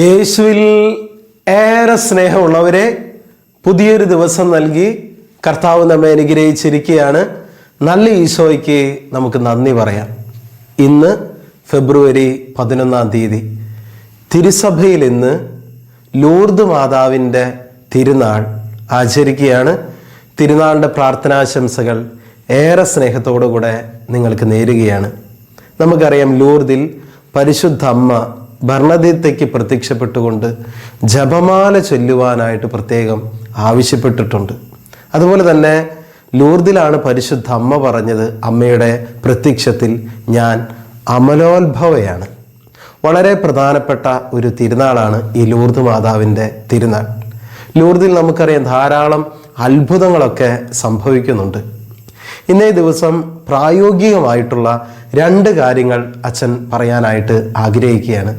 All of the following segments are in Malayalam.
യേശുവിൽ ഏറെ സ്നേഹമുള്ളവരെ, പുതിയൊരു ദിവസം നൽകി കർത്താവ് നമ്മെ അനുഗ്രഹിച്ചിരിക്കുകയാണ്. നല്ല ഈശോയ്ക്ക് നമുക്ക് നന്ദി പറയാം. ഇന്ന് ഫെബ്രുവരി 11 തിരുസഭയിൽ ഇന്ന് ലൂർദ് മാതാവിൻ്റെ തിരുനാൾ ആചരിക്കുകയാണ്. തിരുനാളിൻ്റെ പ്രാർത്ഥനാശംസകൾ ഏറെ സ്നേഹത്തോടുകൂടെ നിങ്ങൾക്ക് നേരുകയാണ്. നമുക്കറിയാം, ലൂർദിൽ പരിശുദ്ധ അമ്മ ബർണദീത്തയ്ക്ക് പ്രത്യക്ഷപ്പെട്ടുകൊണ്ട് ജപമാല ചൊല്ലുവാനായിട്ട് പ്രത്യേകം ആവശ്യപ്പെട്ടിട്ടുണ്ട്. അതുപോലെ തന്നെ ലൂർദിലാണ് പരിശുദ്ധ അമ്മ പറഞ്ഞത്, അമ്മയുടെ പ്രത്യക്ഷത്തിൽ ഞാൻ അമലോത്ഭവയാണ്. വളരെ പ്രധാനപ്പെട്ട ഒരു തിരുനാളാണ് ഈ ലൂർദ് മാതാവിൻ്റെ തിരുനാൾ. ലൂർദിൽ നമുക്കറിയാം ധാരാളം അത്ഭുതങ്ങളൊക്കെ സംഭവിക്കുന്നുണ്ട്. ഇന്നേ ദിവസം പ്രായോഗികമായിട്ടുള്ള 2 കാര്യങ്ങൾ അച്ഛൻ പറയാനായിട്ട് ആഗ്രഹിക്കുകയാണ്.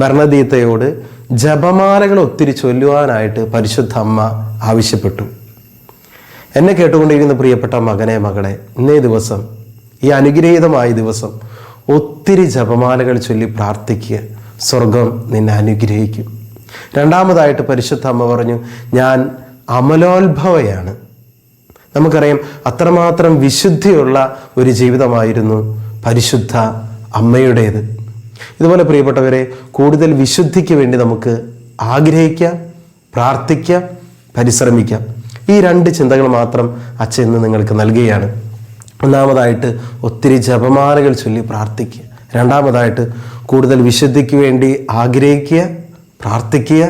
ബർണദീത്തയോട് ജപമാലകൾ ഒത്തിരി ചൊല്ലുവാനായിട്ട് പരിശുദ്ധ അമ്മ ആവശ്യപ്പെട്ടു. എന്നെ കേട്ടുകൊണ്ടിരിക്കുന്ന പ്രിയപ്പെട്ട മകനെ, മകളെ, ഇന്നേ ദിവസം, ഈ അനുഗ്രഹീതമായ ദിവസം ഒത്തിരി ജപമാലകൾ ചൊല്ലി പ്രാർത്ഥിക്കുക. സ്വർഗം നിന്നെ അനുഗ്രഹിക്കും. രണ്ടാമതായിട്ട് പരിശുദ്ധ അമ്മ പറഞ്ഞു, ഞാൻ അമലോത്ഭവയാണ്. നമുക്കറിയാം അത്രമാത്രം വിശുദ്ധിയുള്ള ഒരു ജീവിതമായിരുന്നു പരിശുദ്ധ അമ്മയുടേത്. ഇതുപോലെ പ്രിയപ്പെട്ടവരെ, കൂടുതൽ വിശുദ്ധിക്ക് വേണ്ടി നമുക്ക് ആഗ്രഹിക്കാം, പ്രാർത്ഥിക്കാം, പരിശ്രമിക്കാം. ഈ 2 ചിന്തകൾ മാത്രം അച്ഛൻ ഇന്ന് നിങ്ങൾക്ക് നൽകുകയാണ്. ഒന്നാമതായിട്ട് ഒത്തിരി ജപമാലകൾ ചൊല്ലി പ്രാർത്ഥിക്കുക. രണ്ടാമതായിട്ട് കൂടുതൽ വിശുദ്ധിക്ക് വേണ്ടി ആഗ്രഹിക്കുക, പ്രാർത്ഥിക്കുക,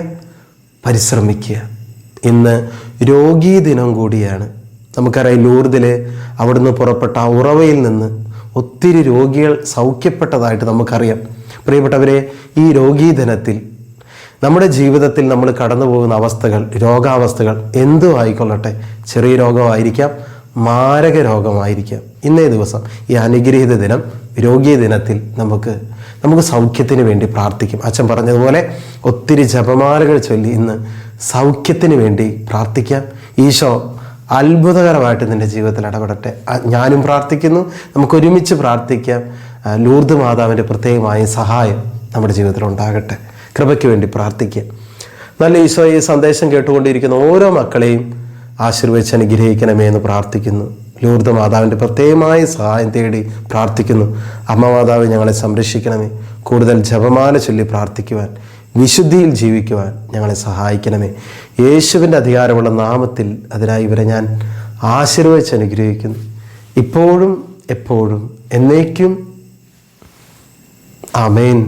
പരിശ്രമിക്കുക. ഇന്ന് രോഗീ ദിനം കൂടിയാണ്. നമുക്കറിയാം, ലൂർദിൽ അവിടുന്ന് പുറപ്പെട്ട ഉറവയിൽ നിന്ന് ഒത്തിരി രോഗികൾ സൗഖ്യപ്പെട്ടതായിട്ട് നമുക്കറിയാം. പ്രിയപ്പെട്ടവരെ, ഈ രോഗീ ദിനത്തിൽ നമ്മുടെ ജീവിതത്തിൽ നമ്മൾ കടന്നു പോകുന്ന അവസ്ഥകൾ, രോഗാവസ്ഥകൾ എന്തും ആയിക്കൊള്ളട്ടെ, ചെറിയ രോഗമായിരിക്കാം, മാരക രോഗമായിരിക്കാം, ഇന്നേ ദിവസം ഈ അനുഗ്രഹീത ദിനം, രോഗീ ദിനത്തിൽ നമുക്ക് സൗഖ്യത്തിന് വേണ്ടി പ്രാർത്ഥിക്കും. അച്ഛൻ പറഞ്ഞതുപോലെ ഒത്തിരി ജപമാലകൾ ചൊല്ലി ഇന്ന് സൗഖ്യത്തിന് വേണ്ടി പ്രാർത്ഥിക്കാം. ഈശോ അത്ഭുതകരമായിട്ട് നിൻ്റെ ജീവിതത്തിൽ ഇടപെടട്ടെ. ഞാനും പ്രാർത്ഥിക്കുന്നു. നമുക്കൊരുമിച്ച് പ്രാർത്ഥിക്കാം. ലൂർദ് മാതാവിൻ്റെ പ്രത്യേകമായ സഹായം നമ്മുടെ ജീവിതത്തിൽ ഉണ്ടാകട്ടെ. കൃപയ്ക്ക് വേണ്ടി പ്രാർത്ഥിക്കുക. നല്ല ഈശോ, ഈ സന്ദേശം കേട്ടുകൊണ്ടിരിക്കുന്ന ഓരോ മക്കളെയും ആശീർവദിച്ച് അനുഗ്രഹിക്കണമേ എന്ന് പ്രാർത്ഥിക്കുന്നു. ലൂർദ് മാതാവിൻ്റെ പ്രത്യേകമായ സഹായം തേടി പ്രാർത്ഥിക്കുന്നു. അമ്മ മാതാവ്, ഞങ്ങളെ സംരക്ഷിക്കണമേ. കൂടുതൽ ജപമാല ചൊല്ലി പ്രാർത്ഥിക്കുവാൻ, വിശുദ്ധിയിൽ ജീവിക്കുവാൻ ഞങ്ങളെ സഹായിക്കണമേ. യേശുവിൻ്റെ അധികാരമുള്ള നാമത്തിൽ അതിനായി ഇവരെ ഞാൻ ആശീർവദിച്ച് അനുഗ്രഹിക്കുന്നു. ഇപ്പോഴും എപ്പോഴും എന്നേക്കും. ആമേൻ.